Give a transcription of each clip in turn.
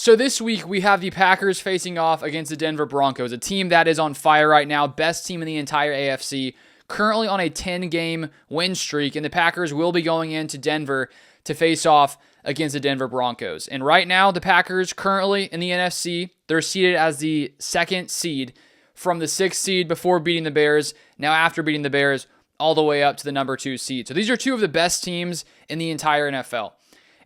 So this week we have the Packers facing off against the Denver Broncos, a team that is on fire right now, best team in the entire AFC, currently on a 10-game win streak, and the Packers will be going into Denver to face off against the Denver Broncos. And right now, the Packers currently in the NFC, they're seeded as the second seed from the 6th seed before beating the Bears, now after beating the Bears, all the way up to the number 2 seed. So these are two of the best teams in the entire NFL.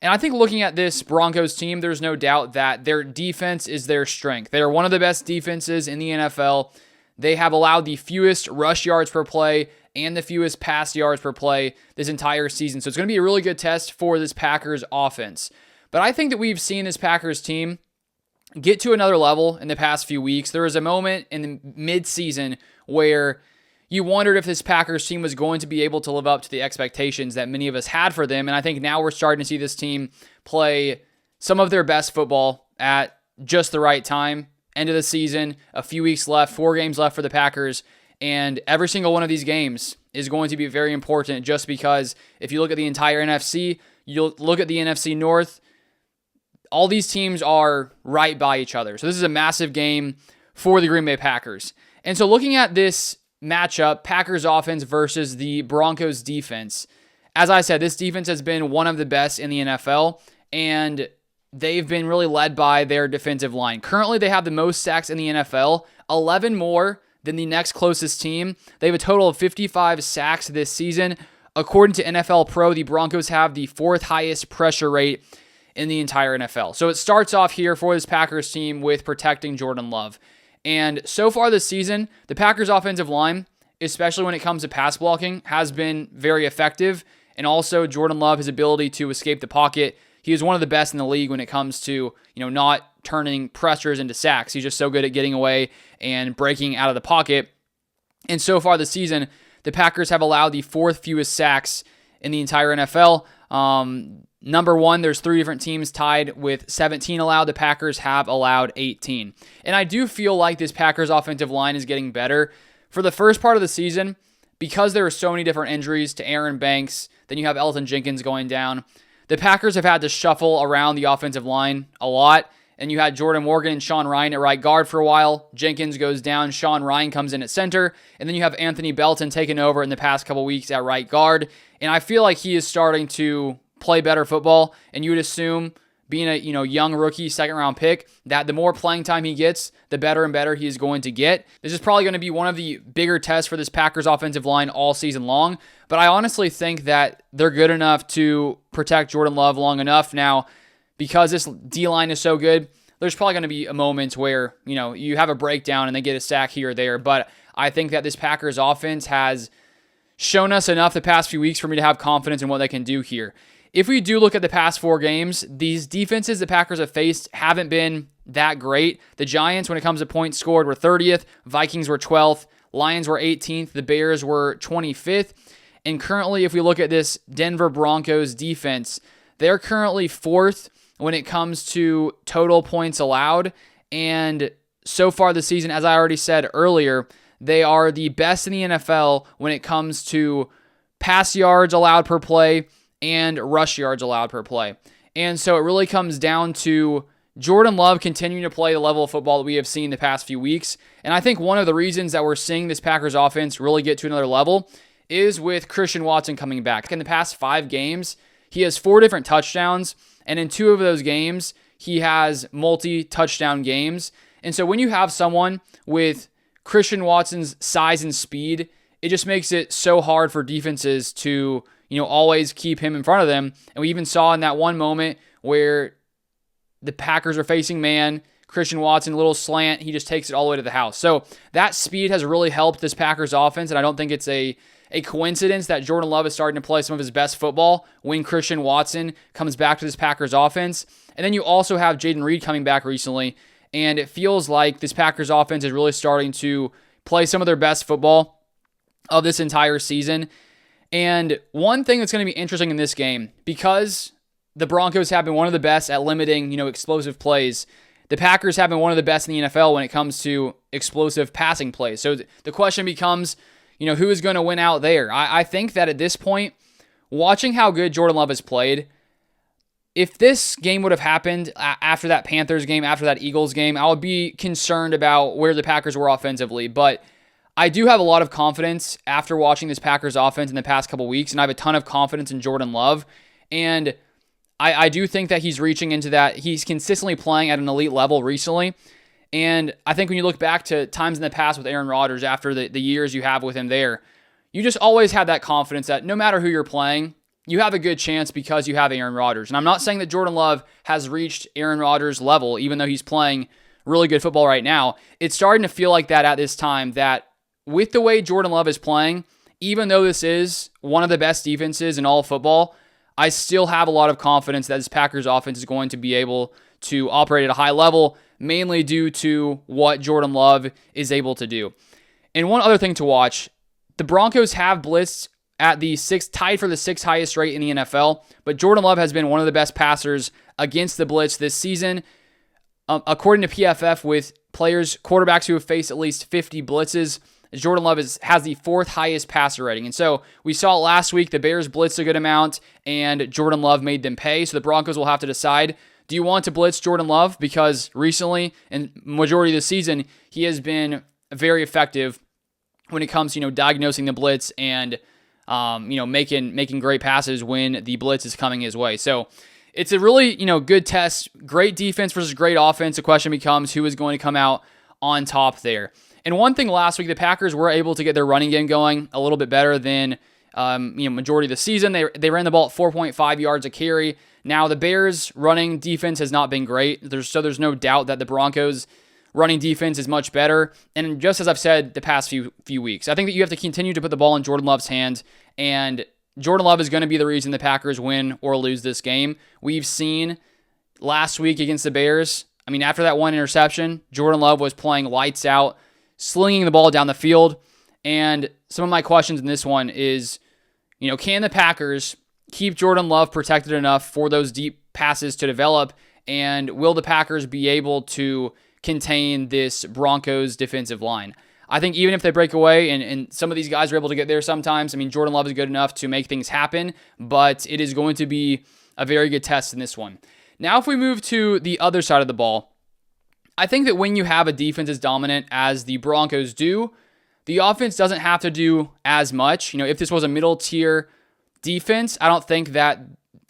And I think looking at this Broncos team, there's no doubt that their defense is their strength. They are one of the best defenses in the NFL. They have allowed the fewest rush yards per play and the fewest pass yards per play this entire season. So it's going to be a really good test for this Packers offense. But I think that we've seen this Packers team get to another level in the past few weeks. There was a moment in the mid-season where you wondered if this Packers team was going to be able to live up to the expectations that many of us had for them. And I think now we're starting to see this team play some of their best football at just the right time. End of the season, a few weeks left, 4 games left for the Packers. And every single one of these games is going to be very important just because if you look at the entire NFC, you'll look at the NFC North, all these teams are right by each other. So this is a massive game for the Green Bay Packers. And so looking at this matchup, Packers offense versus the Broncos defense. As I said, this defense has been one of the best in the NFL, and they've been really led by their defensive line. Currently, they have the most sacks in the NFL, 11 more than the next closest team. They have a total of 55 sacks this season. According to NFL Pro, the Broncos have the 4th highest pressure rate in the entire NFL. So it starts off here for this Packers team with protecting Jordan Love. And so far this season, the Packers offensive line, especially when it comes to pass blocking, has been very effective. And also Jordan Love, his ability to escape the pocket. He is one of the best in the league when it comes to, not turning pressures into sacks. He's just so good at getting away and breaking out of the pocket. And so far this season, the Packers have allowed the 4th fewest sacks in the entire NFL. Number 1, there's 3 different teams tied with 17 allowed. The Packers have allowed 18. And I do feel like this Packers offensive line is getting better. For the first part of the season, because there were so many different injuries to Aaron Banks, then you have Elgton Jenkins going down, the Packers have had to shuffle around the offensive line a lot. And you had Jordan Morgan and Sean Ryan at right guard for a while. Jenkins goes down. Sean Ryan comes in at center. And then you have Anthony Belton taking over in the past couple weeks at right guard. And I feel like he is starting to play better football, and you would assume, being a young rookie 2nd-round pick, that the more playing time he gets, the better and better he is going to get. This is probably going to be one of the bigger tests for this Packers offensive line all season long, but I honestly think that they're good enough to protect Jordan Love long enough. Now, because this D-line is so good, there's probably going to be a moment where, you have a breakdown and they get a sack here or there, but I think that this Packers offense has shown us enough the past few weeks for me to have confidence in what they can do here. If we do look at the past 4 games, these defenses the Packers have faced haven't been that great. The Giants, when it comes to points scored, were 30th. Vikings were 12th. Lions were 18th. The Bears were 25th. And currently, if we look at this Denver Broncos defense, they're currently 4th when it comes to total points allowed. And so far this season, as I already said earlier, they are the best in the NFL when it comes to pass yards allowed per play and rush yards allowed per play. And so it really comes down to Jordan Love continuing to play the level of football that we have seen the past few weeks. And I think one of the reasons that we're seeing this Packers offense really get to another level is with Christian Watson coming back. In the past 5 games, he has 4 different touchdowns, and in 2 of those games, he has multi-touchdown games. And so when you have someone with Christian Watson's size and speed, it just makes it so hard for defenses to always keep him in front of them. And we even saw in that one moment where the Packers are facing man, Christian Watson, a little slant, he just takes it all the way to the house. So that speed has really helped this Packers offense, and I don't think it's a coincidence that Jordan Love is starting to play some of his best football when Christian Watson comes back to this Packers offense. And then you also have Jaden Reed coming back recently, and it feels like this Packers offense is really starting to play some of their best football of this entire season. And one thing that's going to be interesting in this game, because the Broncos have been one of the best at limiting, explosive plays, the Packers have been one of the best in the NFL when it comes to explosive passing plays. So the question becomes, who is going to win out there? I think that at this point, watching how good Jordan Love has played, if this game would have happened after that Panthers game, after that Eagles game, I would be concerned about where the Packers were offensively. But I do have a lot of confidence after watching this Packers offense in the past couple weeks, and I have a ton of confidence in Jordan Love. And I do think that he's reaching into that. He's consistently playing at an elite level recently. And I think when you look back to times in the past with Aaron Rodgers, after the years you have with him there, you just always have that confidence that no matter who you're playing, you have a good chance because you have Aaron Rodgers. And I'm not saying that Jordan Love has reached Aaron Rodgers' level, even though he's playing really good football right now. It's starting to feel like that at this time, that with the way Jordan Love is playing, even though this is one of the best defenses in all of football, I still have a lot of confidence that this Packers offense is going to be able to operate at a high level, mainly due to what Jordan Love is able to do. And one other thing to watch, the Broncos have blitzed at the tied for the sixth highest rate in the NFL, but Jordan Love has been one of the best passers against the blitz this season. According to PFF, with quarterbacks who have faced at least 50 blitzes, Jordan Love has the fourth highest passer rating. And so we saw last week the Bears blitzed a good amount, and Jordan Love made them pay. So the Broncos will have to decide, do you want to blitz Jordan Love? Because recently, and majority of the season, he has been very effective when it comes to diagnosing the blitz and making great passes when the blitz is coming his way. So it's a really good test. Great defense versus great offense. The question becomes who is going to come out on top there. And one thing last week, the Packers were able to get their running game going a little bit better than majority of the season. They ran the ball at 4.5 yards a carry. Now the Bears' running defense has not been great. There's no doubt that the Broncos' running defense is much better. And just as I've said the past few weeks, I think that you have to continue to put the ball in Jordan Love's hands, and Jordan Love is going to be the reason the Packers win or lose this game. We've seen last week against the Bears, after that one interception, Jordan Love was playing lights out, slinging the ball down the field. And some of my questions in this one is, can the Packers keep Jordan Love protected enough for those deep passes to develop? And will the Packers be able to contain this Broncos defensive line? I think even if they break away and some of these guys are able to get there sometimes, Jordan Love is good enough to make things happen, but it is going to be a very good test in this one. Now, if we move to the other side of the ball, I think that when you have a defense as dominant as the Broncos do, the offense doesn't have to do as much. If this was a middle tier defense, I don't think that,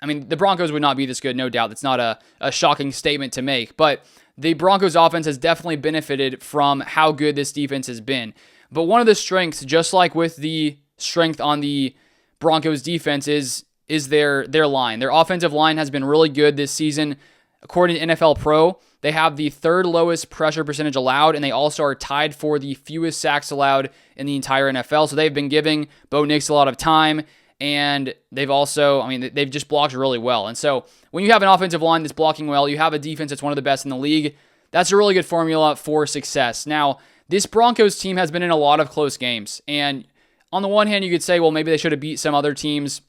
the Broncos would not be this good, no doubt. That's not a shocking statement to make, but the Broncos offense has definitely benefited from how good this defense has been. But one of the strengths, just like with the strength on the Broncos defense, is their line. Their offensive line has been really good this season. According to NFL Pro, they have the third lowest pressure percentage allowed, and they also are tied for the fewest sacks allowed in the entire NFL. So they've been giving Bo Nix a lot of time, and they've also, they've just blocked really well. And so when you have an offensive line that's blocking well, you have a defense that's one of the best in the league. That's a really good formula for success. Now, this Broncos team has been in a lot of close games. And on the one hand, you could say, well, maybe they should have beat some other teams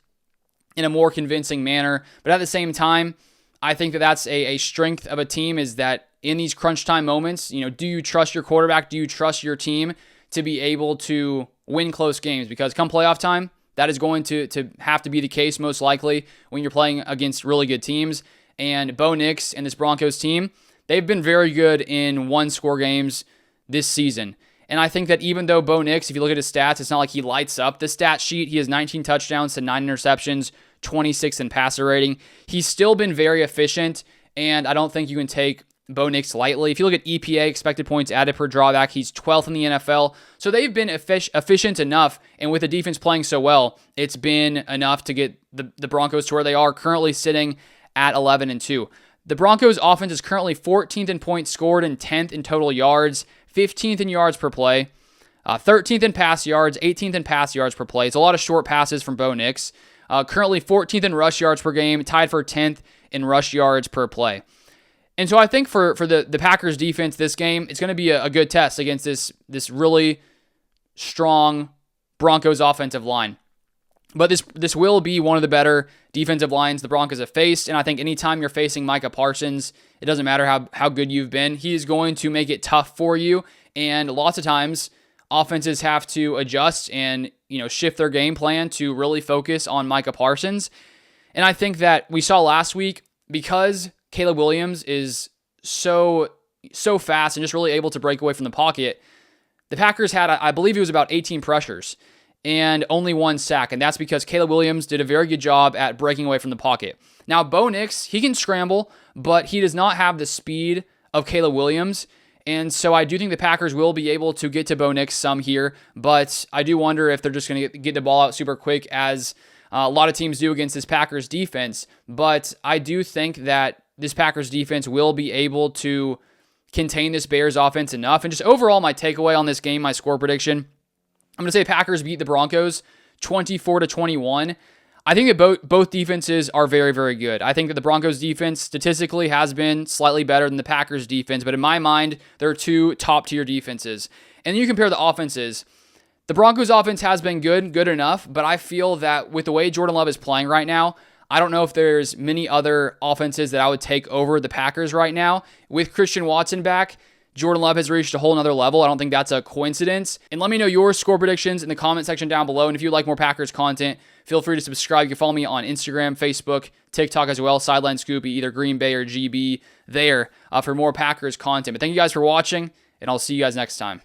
in a more convincing manner. But at the same time, I think that that's a strength of a team, is that in these crunch time moments, do you trust your quarterback? Do you trust your team to be able to win close games? Because come playoff time, that is going to have to be the case most likely when you're playing against really good teams. And Bo Nix and this Broncos team, they've been very good in one-score games this season. And I think that even though Bo Nix, if you look at his stats, it's not like he lights up the stat sheet. He has 19 touchdowns to 9 interceptions, 26 in passer rating. He's still been very efficient, and I don't think you can take Bo Nix lightly. If you look at EPA, expected points added per drawback, he's 12th in the NFL. So they've been efficient enough, and with the defense playing so well, it's been enough to get the Broncos to where they are, currently sitting at 11-2. The Broncos offense is currently 14th in points scored and 10th in total yards, 15th in yards per play, 13th in pass yards, 18th in pass yards per play. It's a lot of short passes from Bo Nix. Currently 14th in rush yards per game, tied for 10th in rush yards per play. And so I think for the Packers defense this game, it's going to be a good test against this really strong Broncos offensive line. But this will be one of the better defensive lines the Broncos have faced, and I think anytime you're facing Micah Parsons, it doesn't matter how good you've been, he is going to make it tough for you, and lots of times offenses have to adjust and shift their game plan to really focus on Micah Parsons. And I think that we saw last week, because Caleb Williams is so fast and just really able to break away from the pocket, the Packers had, I believe it was about 18 pressures and only 1 sack, and that's because Caleb Williams did a very good job at breaking away from the pocket. Now, Bo Nix, he can scramble, but he does not have the speed of Caleb Williams, and so I do think the Packers will be able to get to Bo Nix some here, but I do wonder if they're just going to get the ball out super quick, as a lot of teams do against this Packers defense. But I do think that this Packers defense will be able to contain this Bears offense enough. And just overall, my takeaway on this game, my score prediction, I'm going to say Packers beat the Broncos 24-21. I think that both defenses are very, very good. I think that the Broncos defense statistically has been slightly better than the Packers defense, but in my mind, there are 2 top-tier defenses. And then you compare the offenses. The Broncos offense has been good enough, but I feel that with the way Jordan Love is playing right now, I don't know if there's many other offenses that I would take over the Packers right now. With Christian Watson back, Jordan Love has reached a whole nother level. I don't think that's a coincidence. And let me know your score predictions in the comment section down below. And if you like more Packers content, feel free to subscribe. You can follow me on Instagram, Facebook, TikTok as well. Sideline Scoopy, either Green Bay or GB there for more Packers content. But thank you guys for watching, and I'll see you guys next time.